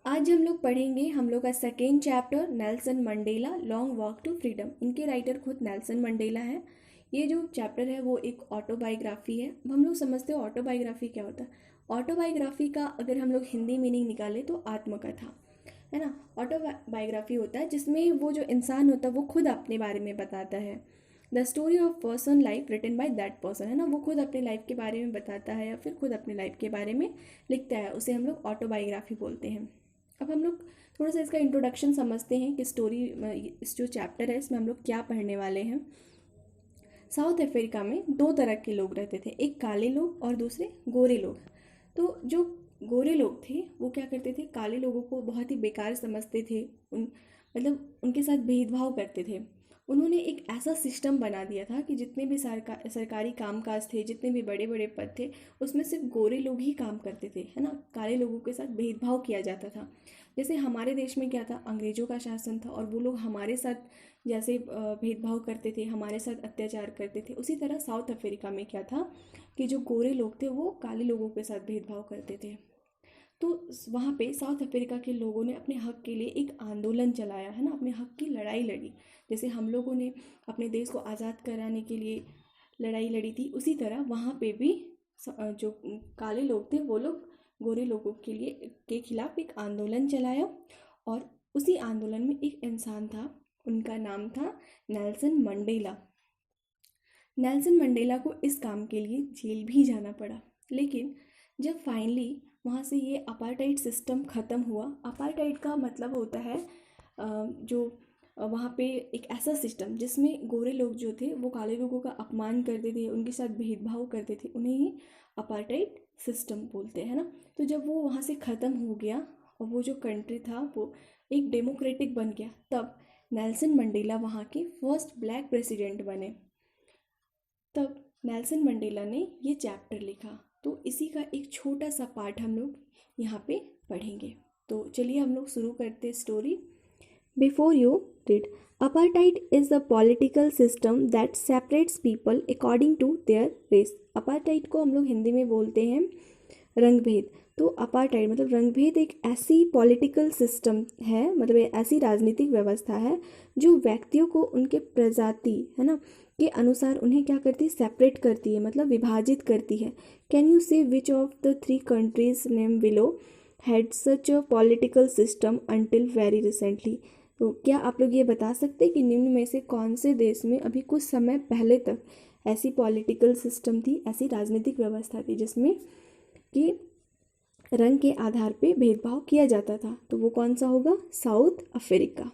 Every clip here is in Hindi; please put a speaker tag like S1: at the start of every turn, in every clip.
S1: आज हम लोग पढ़ेंगे हम लोग का second chapter Nelson Mandela long walk to freedom. इनके राइटर खुद नेल्सन मंडेला है। ये जो चैप्टर है वो एक ऑटोबायोग्राफी है। अब हम लोग समझते हैं ऑटोबायोग्राफी क्या होता है। ऑटोबायोग्राफी का अगर हम लोग हिंदी मीनिंग निकालें तो आत्मकथा है ना। ऑटोबायोग्राफी होता है जिसमें वो जो इंसान होता है वो खुद अपने बारे में बताता है। The story of person life written by that person, है ना। वो खुद अपने लाइफ के बारे में बताता है या फिर खुद अपने लाइफ के बारे में लिखता है, उसे हम लोग ऑटोबायोग्राफी बोलते हैं। अब हम लोग थोड़ा सा इसका इंट्रोडक्शन समझते हैं कि स्टोरी, इस जो चैप्टर है इसमें हम लोग क्या पढ़ने वाले हैं। साउथ अफ्रीका में दो तरह के लोग रहते थे, एक काले लोग और दूसरे गोरे लोग। तो जो गोरे लोग थे वो क्या करते थे, काले लोगों को बहुत ही बेकार समझते थे। मतलब उनके साथ भेदभाव करते थे। उन्होंने एक ऐसा सिस्टम बना दिया था कि जितने भी सरकारी कामकाज थे, जितने भी बड़े बड़े पद थे, उसमें सिर्फ गोरे लोग ही काम करते थे, है ना। काले लोगों के साथ भेदभाव किया जाता था। जैसे हमारे देश में क्या था, अंग्रेजों का शासन था और वो लोग हमारे साथ जैसे भेदभाव करते थे, हमारे साथ अत्याचार करते थे, उसी तरह साउथ अफ्रीका में क्या था कि जो गोरे लोग थे वो काले लोगों के साथ भेदभाव करते थे। तो वहाँ पे साउथ अफ्रीका के लोगों ने अपने हक के लिए एक आंदोलन चलाया, है ना, अपने हक की लड़ाई लड़ी। जैसे हम लोगों ने अपने देश को आज़ाद कराने के लिए लड़ाई लड़ी थी, उसी तरह वहाँ पे भी जो काले लोग थे वो लोग गोरे लोगों के लिए के खिलाफ एक आंदोलन चलाया। और उसी आंदोलन में एक इंसान था, उनका नाम था नेल्सन मंडेला। नेल्सन मंडेला को इस काम के लिए जेल भी जाना पड़ा। लेकिन जब फाइनली वहाँ से ये अपार्टाइड सिस्टम ख़त्म हुआ। अपार्टाइड का मतलब होता है जो वहाँ पे एक ऐसा सिस्टम जिसमें गोरे लोग जो थे वो काले लोगों का अपमान करते थे, उनके साथ भेदभाव करते थे, उन्हें ही अपार्टाइड सिस्टम बोलते हैं ना। तो जब वो वहाँ से ख़त्म हो गया और वो जो कंट्री था वो एक डेमोक्रेटिक बन गया, तब नेल्सन मंडेला वहाँ के फर्स्ट ब्लैक प्रेसिडेंट बने। तब नेल्सन मंडेला ने ये चैप्टर लिखा। तो इसी का एक छोटा सा पार्ट हम लोग यहाँ पे पढ़ेंगे। तो चलिए हम लोग शुरू करते हैं story. Before you read, apartheid is the political system that separates people according to their race. Apartheid को हम लोग हिंदी में बोलते हैं रंगभेद। तो अपार्टाइड मतलब रंगभेद एक ऐसी पॉलिटिकल सिस्टम है, मतलब एक ऐसी राजनीतिक व्यवस्था है जो व्यक्तियों को उनके प्रजाति, है ना, के अनुसार उन्हें क्या करती है, सेपरेट करती है, मतलब विभाजित करती है। कैन यू से which of the three countries name below had such a political system until very recently. तो क्या आप लोग ये बता सकते हैं कि निम्न में से कौन से देश में अभी कुछ समय पहले तक ऐसी पॉलिटिकल सिस्टम थी, ऐसी राजनीतिक व्यवस्था थी जिसमें कि रंग के आधार पे भेदभाव किया जाता था। तो वो कौन सा होगा, south Africa.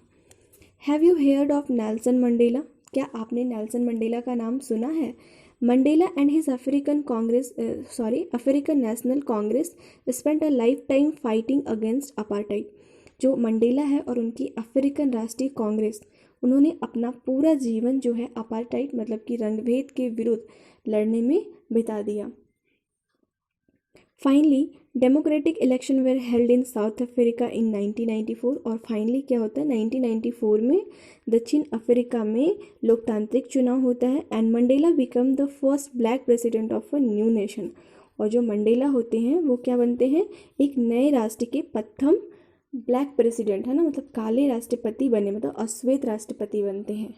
S1: Have you heard of Nelson Mandela. क्या आपने नेल्सन मंडेला का नाम सुना है। Mandela and his African national Congress spent a life time fighting against apartheid. जो मंडेला है और उनकी अफ्रीकन राष्ट्रीय कांग्रेस, उन्होंने अपना पूरा जीवन जो है अपार्टाइड मतलब कि रंगभेद के विरुद्ध लड़ने में बिता दिया। Finally democratic election were held in South Africa in 1994। और फाइनली क्या होता है, 1994 में दक्षिण अफ्रीका में लोकतांत्रिक चुनाव होता है and Mandela become the first black president of a new nation. और जो मंडेला होते हैं वो क्या बनते हैं, एक नए राष्ट्र के प्रथम ब्लैक प्रेसिडेंट, है ना, मतलब काले राष्ट्रपति बने, मतलब अश्वेत राष्ट्रपति बनते हैं।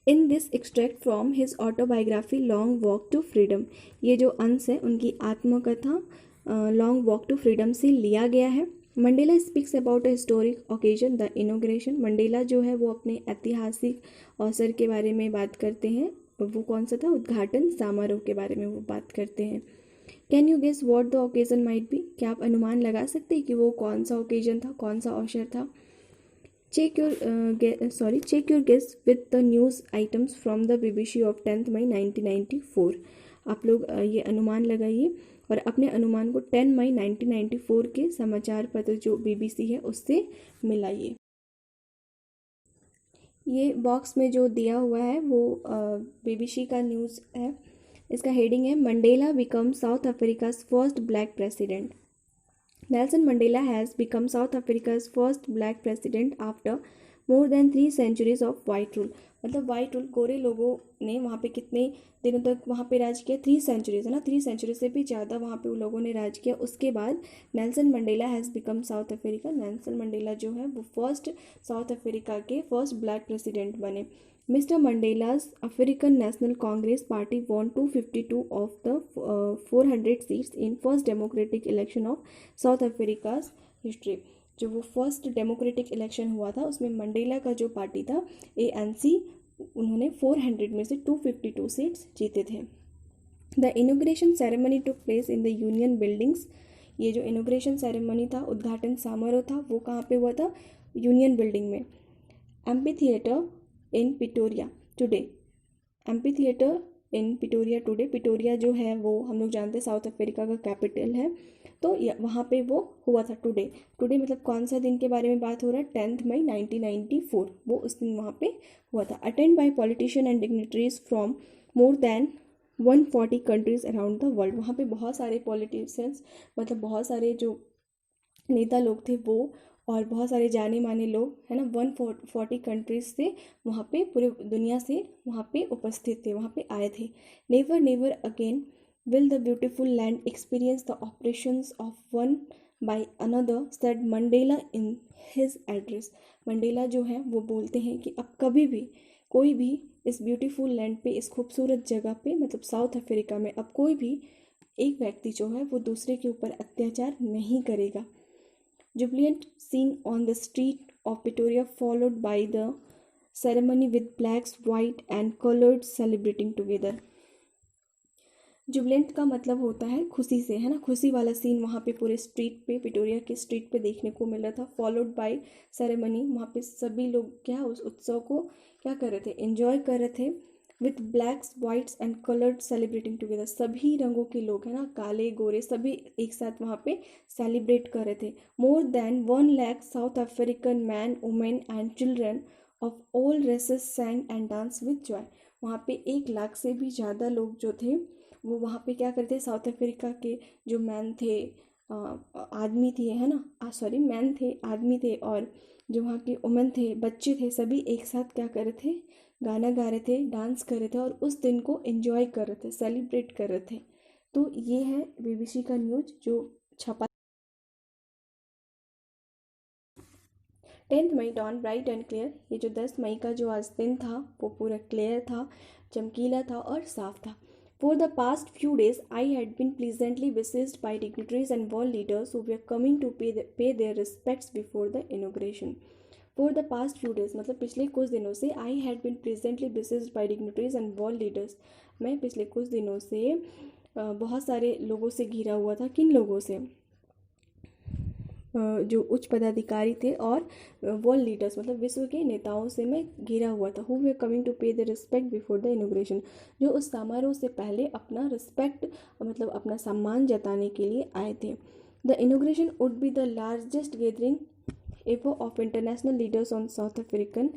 S1: In this extract from his autobiography long walk to freedom. ये जो अंश है उनकी आत्मकथा लॉन्ग वॉक टू फ्रीडम से लिया गया है। Mandela speaks about a historic occasion the inauguration. Mandela जो है वो अपने ऐतिहासिक अवसर के बारे में बात करते हैं। वो कौन सा था, उद्घाटन समारोह के बारे में वो बात करते हैं। Can you guess what the occasion might be. क्या आप अनुमान लगा सकते हैं कि वो कौन सा ओकेजन था, कौन सा अवसर था। Check your guess with the news items from the BBC of 10th मई 1994। आप लोग ये अनुमान लगाइए और अपने अनुमान को 10 मई 1994 के समाचार पत्र जो BBC है उससे मिलाइए। ये बॉक्स में जो दिया हुआ है वो BBC का न्यूज़ है। इसका हेडिंग है Mandela become south Africa's first black president. Nelson Mandela has become South Africa's first black president after more than 3 centuries of white rule। मतलब वाइट रूल, गोरे लोगों ने वहाँ पे कितने दिनों तक वहाँ पे राज किया? 3 सेंचुरीज, है ना, 3 सेंचुरी से भी ज़्यादा वहाँ पे उन लोगों ने राज किया। उसके बाद Nelson Mandela has become south Africa. Nelson Mandela जो है वो फर्स्ट साउथ अफ्रीका के फर्स्ट ब्लैक प्रेसिडेंट बने। Mr. Mandela's African National Congress Party won 252 of the 400 seats in first democratic election of South Africa's history। जो वो फर्स्ट डेमोक्रेटिक इलेक्शन हुआ था उसमें मंडेला का जो पार्टी था ANC, उन्होंने 400 में से 252 सीट्स जीते थे। The inauguration ceremony took place in the Union buildings. ये जो इनोग्रेशन सेरेमनी था, उद्घाटन समारोह था, वो कहाँ पे हुआ था? यूनियन बिल्डिंग में। Amphitheatre in Pretoria today. Amphitheatre in Pretoria today. Pretoria जो है वो हम लोग जानते हैं साउथ अफ्रीका का कैपिटल है, तो वहाँ पे वो हुआ था टुडे। टुडे मतलब कौन सा दिन के बारे में बात हो रहा है? 10 मई 1994, वो उस दिन वहाँ पे हुआ था। Attend by politician and dignitaries from more than 140 countries around the world. वहाँ पे बहुत सारे पॉलिटिशियंस, मतलब बहुत सारे जो नेता लोग थे वो, और बहुत सारे जाने माने लोग, है ना, 140 कंट्रीज से वहाँ पे, पूरे दुनिया से वहाँ पे उपस्थित थे, वहाँ पे आए थे। Never never again will the beautiful land experience the operations of one by another, said Mandela in his address. Mandela जो है वो बोलते हैं कि अब कभी भी कोई भी इस ब्यूटीफुल लैंड पे, इस खूबसूरत जगह पे, मतलब साउथ अफ्रीका में, अब कोई भी एक व्यक्ति जो है वो दूसरे के ऊपर अत्याचार नहीं करेगा। Jubilant scene on the street of Pretoria followed by the ceremony with blacks, white and colored celebrating together। Jubilant का मतलब होता है खुशी से, है ना, खुशी वाला सीन वहाँ पे पूरे स्ट्रीट पे, पिटोरिया के स्ट्रीट पे देखने को मिल रहा था। फॉलोड बाय सेरेमनी, वहाँ पे सभी लोग क्या उस उत्सव को क्या कर रहे थे? एंजॉय कर रहे थे। With blacks, whites and coloured celebrating together, सभी रंगों के लोग, है ना, काले गोरे सभी एक साथ वहाँ पे सेलिब्रेट कर रहे थे। More than 1 lakh South African man, women and children of all races sang and dance with joy. वहाँ पे 1 लाख से भी ज़्यादा लोग जो थे वो वहाँ पे क्या करते? साउथ अफ्रीका के जो मैन थे, आदमी थे, है ना, सॉरी, मैन थे, आदमी थे, और जो वहाँ के वुमेन थे, बच्चे थे, सभी एक साथ क्या कर रहे थे? गाना गा रहे थे, डांस कर रहे थे, और उस दिन को एंजॉय कर रहे थे, सेलिब्रेट कर रहे थे। तो ये है BBC का न्यूज जो छपा। 10 मई डॉन ब्राइट एंड क्लियर। ये जो 10 मई का जो आज दिन था वो पूरा क्लियर था, चमकीला था और साफ था। For the past few days, I had been pleasantly besieged by dignitaries and world leaders who were coming to pay their respects before the inauguration। For the past few days मतलब पिछले कुछ दिनों से, I had been pleasantly besieged by dignitaries and world leaders, मैं पिछले कुछ दिनों से बहुत सारे लोगों से घिरा हुआ था। किन लोगों से? जो उच्च पदाधिकारी थे और वर्ल्ड लीडर्स, मतलब विश्व के नेताओं से मैं घिरा हुआ था। हु वे कमिंग टू पे the respect before the inauguration, जो उस समारोह से पहले अपना रिस्पेक्ट, मतलब अपना सम्मान जताने के लिए आए थे। The inauguration would be the largest gathering ever of international leaders on south African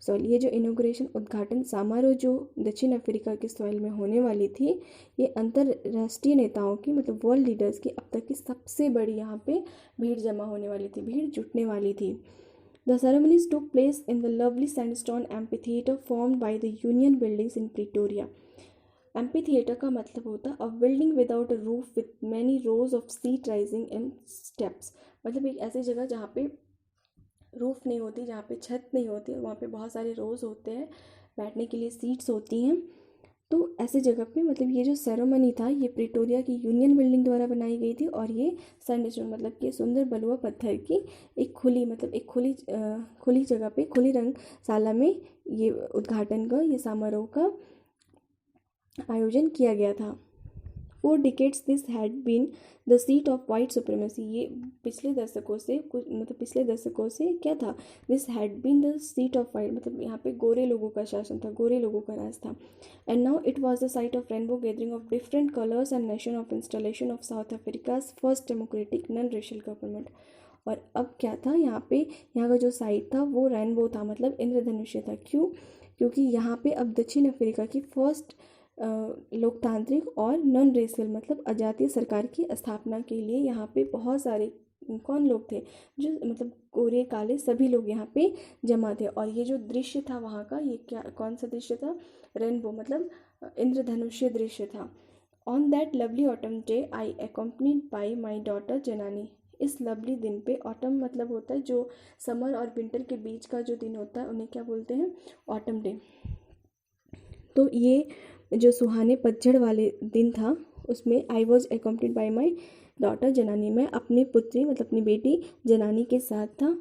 S1: soil. ये जो इनोग्रेशन, उद्घाटन समारोह जो दक्षिण अफ्रीका के सॉइल में होने वाली थी, ये अंतर्राष्ट्रीय नेताओं की, मतलब वर्ल्ड लीडर्स की अब तक की सबसे बड़ी यहाँ पे भीड़ जमा होने वाली थी, भीड़ जुटने वाली थी। The ceremonies took place in the lovely sandstone amphitheatre formed by the Union Buildings in Pretoria. Amphitheatre का मतलब होता है a building without a roof with many rows of seat rising and steps. मतलब एक ऐसी जगह जहाँ पे रूफ नहीं होती, जहाँ पे छत नहीं होती, वहाँ पे बहुत सारे रोज़ होते हैं, बैठने के लिए सीट्स होती हैं। तो ऐसी जगह पे, मतलब ये जो सेरेमनी था ये प्रिटोरिया की यूनियन बिल्डिंग द्वारा बनाई गई थी, और ये सैंडस्टोन मतलब कि सुंदर बलुआ पत्थर की एक खुली, मतलब एक खुली जगह पे, खुली रंगशाला में ये उद्घाटन का, ये समारोह का आयोजन किया गया था। For decades this had been the seat of white supremacy। ये पिछले दशकों से पिछले दशकों से क्या था? This had been the seat of white, मतलब यहाँ पे गोरे लोगों का शासन था, गोरे लोगों का राज था। And now it was the site of rainbow gathering of different colors and nation of installation of South Africa's first democratic non-racial government। और अब क्या था यहाँ पे? यहाँ का जो साइट था वो रेनबो था, मतलब इंद्रधनुष्य था। क्यों? क्योंकि यहाँ पे अब दक्षिण अफ्रीका की फर्स्ट लोकतांत्रिक और नॉन रेशियल, मतलब अजातीय सरकार की स्थापना के लिए यहाँ पे बहुत सारे कौन लोग थे, जो मतलब गोरे काले सभी लोग यहाँ पे जमा थे। और ये जो दृश्य था वहाँ का, ये क्या कौन सा दृश्य था, रेनबो मतलब इंद्रधनुष्य दृश्य था। On that lovely autumn day I accompanied by my daughter जनानी। इस लवली दिन पे, ऑटम मतलब होता है जो समर और विंटर के बीच का जो दिन होता है उन्हें क्या बोलते हैं, ऑटम डे। तो ये जो सुहाने पतझड़ वाले दिन था उसमें I was accompanied by my daughter जनानी, मैं अपनी पुत्री मतलब अपनी बेटी जनानी के साथ था।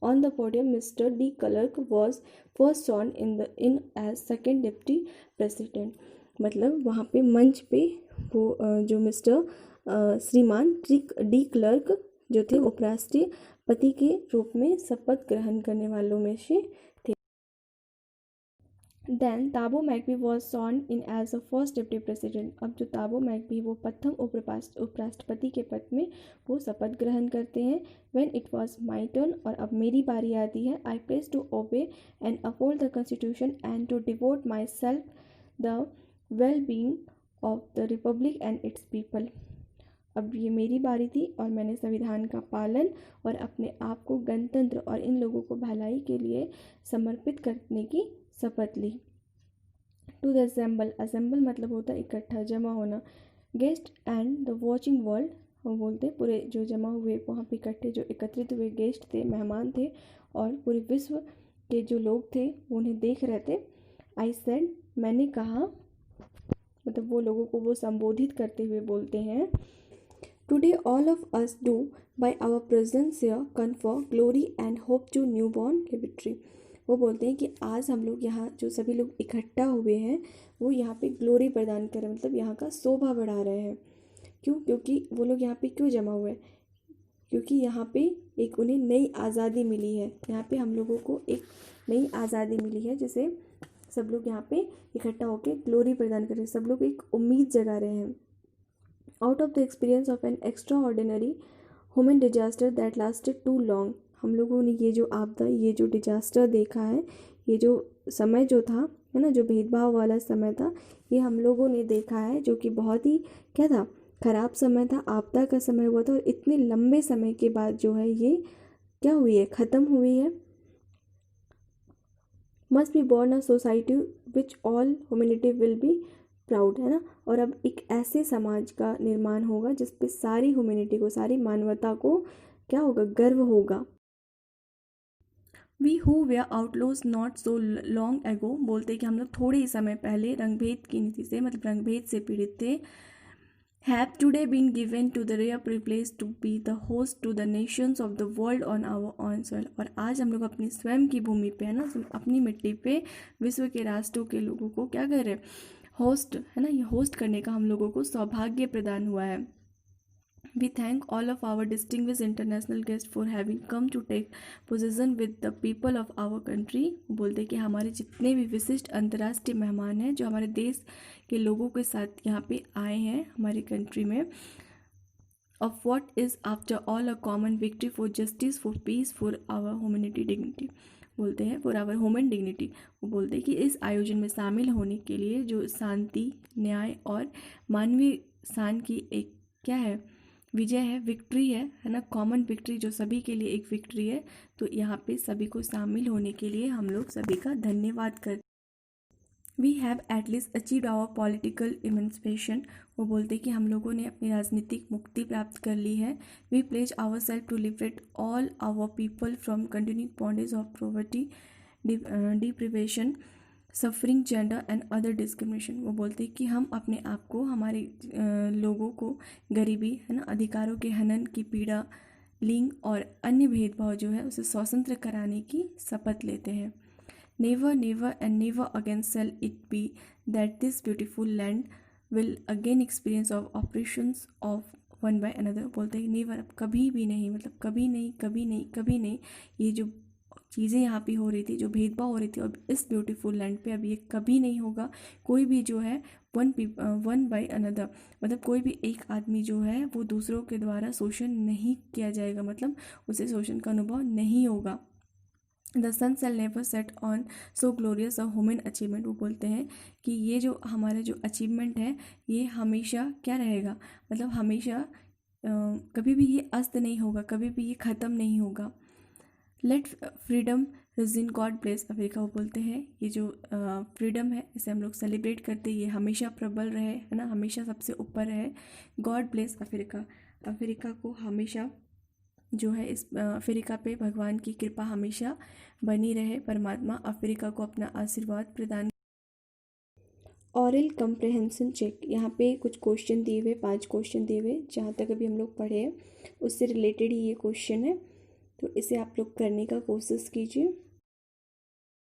S1: On the podium mister de Klerk was first sworn in as second deputy president. मतलब वहाँ पे मंच पे वो जो मिस्टर श्रीमान डी क्लर्क जो थे उपराष्ट्रपति के रूप में शपथ ग्रहण करने वालों में से थे। देन ताबो मैकबी was sworn in as a first deputy president. अब जो ताबो मैकबी वो प्रथम उपराष्ट्रपति के पद में वो शपथ ग्रहण करते हैं। When it was my turn, और अब मेरी बारी आती है। I place to obey and uphold the constitution and to devote myself the well being of the republic and its people. अब ये मेरी बारी थी और मैंने संविधान का पालन और अपने आप को गणतंत्र और इन लोगों को भलाई के लिए समर्पित करने की शपथ ली। टू द असेंबल, असेंबल मतलब होता है इकट्ठा, जमा होना। Guest and the watching world, वो बोलते हैं पूरे जो जमा हुए वहाँ पे इकट्ठे जो एकत्रित हुए गेस्ट थे, मेहमान थे, और पूरे विश्व के जो लोग थे वो उन्हें देख रहे थे। आई सेड, मैंने कहा, मतलब वो लोगों को वो संबोधित करते हुए बोलते हैं। Today all of us do by our presence here confer glory and hope to newborn liberty. वो बोलते हैं कि आज हम लोग यहाँ जो सभी लोग इकट्ठा हुए हैं वो यहाँ पे ग्लोरी प्रदान कर रहे हैं, मतलब यहाँ का शोभा बढ़ा रहे हैं। क्यों? क्योंकि वो लोग यहाँ पे क्यों जमा हुए हैं? क्योंकि यहाँ पे एक उन्हें नई आज़ादी मिली है। यहाँ पे हम लोगों को एक नई आज़ादी मिली है, जिसे सब लोग यहाँ पे इकट्ठा होकर ग्लोरी प्रदान कर रहे हैं, सब लोग एक उम्मीद जगा रहे हैं। Out of the experience of an extraordinary human disaster that lasted too long, हम लोगों ने ये जो आपदा, ये जो डिजास्टर देखा है, ये जो समय जो था है ना, जो भेदभाव वाला समय था, ये हम लोगों ने देखा है, जो कि बहुत ही क्या था, खराब समय था, आपदा का समय हुआ था। और इतने लंबे समय के बाद जो है ये क्या हुई है, ख़त्म हुई है। Must be born a society which all humanity will be proud, है ना। और अब एक ऐसे समाज का निर्माण होगा जिस पे सारी ह्यूमैनिटी को, सारी मानवता को क्या होगा, गर्व होगा। We who were outlaws not so long ago, बोलते कि हम लोग थोड़े ही समय पहले रंगभेद की नीति से, मतलब रंगभेद से पीड़ित थे। Have today been given to the rare privilege to be the host to the nations of the world on our own soil. और आज हम लोग अपनी स्वयं की भूमि पे, है ना, अपनी मिट्टी पे विश्व के राष्ट्रों के लोगों को क्या कर रहे हैं, होस्ट, है ना, ये होस्ट करने का हम लोगों को सौभाग्य प्रदान हुआ है। We thank all of our distinguished international guests for having come to take possession with the people of our country। बोलते कि हमारे जितने भी विशिष्ट अंतर्राष्ट्रीय मेहमान हैं जो हमारे देश के लोगों के साथ यहाँ पे आए हैं हमारी कंट्री में, of what is after all a common victory for justice, for peace, for our humanity dignity। बोलते हैं फॉर आवर ह्यूमन डिग्निटी। वो बोलते हैं कि इस आयोजन में शामिल होने के लिए जो शांति, न्याय और मानवीय शान की एक क्या है, विजय है, विक्ट्री है ना, कॉमन विक्ट्री जो सभी के लिए एक विक्ट्री है। तो यहाँ पे सभी को शामिल होने के लिए हम लोग सभी का धन्यवाद करते। We have at least achieve our political emancipation. वो बोलते कि हम लोगों ने अपनी राजनीतिक मुक्ति प्राप्त कर ली है। We pledge our self to liberate all our people from continued bondage of poverty, deprivation, suffering, gender and other discrimination. वो बोलते हैं कि हम अपने आप को, हमारे लोगों को गरीबी, है ना, अधिकारों के हनन की पीड़ा, लिंग और अन्य भेदभाव जो है उसे स्वतंत्र कराने की शपथ लेते हैं। Never never and never again shall it be that this beautiful land will again experience of operations of one by another. बोलते हैं नेवर, अब कभी भी नहीं, मतलब कभी नहीं, कभी नहीं, कभी नहीं, ये जो चीज़ें यहाँ पे हो रही थी, जो भेदभाव हो रही थी, और इस ब्यूटीफुल लैंड पे अब ये कभी नहीं होगा। कोई भी जो है वन बाय अनदर, मतलब कोई भी एक आदमी जो है वो दूसरों के द्वारा शोषण नहीं किया जाएगा, मतलब उसे शोषण का अनुभव नहीं होगा। The sun shall never set on so glorious a human achievement. वो बोलते हैं कि ये जो हमारा जो अचीवमेंट है ये हमेशा क्या रहेगा, मतलब हमेशा कभी भी ये अस्त नहीं होगा, कभी भी ये ख़त्म नहीं होगा। Let freedom reign God bless Africa, वो बोलते हैं ये जो फ्रीडम है इसे हम लोग सेलिब्रेट करते हैं, ये हमेशा प्रबल रहे, है ना, हमेशा सबसे ऊपर रहे। गॉड ब्लेस अफ्रीका, अफ्रीका को हमेशा जो है इस अफ्रीका पे भगवान की कृपा हमेशा बनी रहे, परमात्मा अफ्रीका को अपना आशीर्वाद प्रदान। ऑरल कंप्रहेंशन चेक, यहाँ पे कुछ क्वेश्चन दिए हुए, 5 क्वेश्चन दिए हुए, जहाँ तक अभी हम लोग पढ़े हैं उससे रिलेटेड ही ये क्वेश्चन है, तो इसे आप लोग करने का कोशिश कीजिए।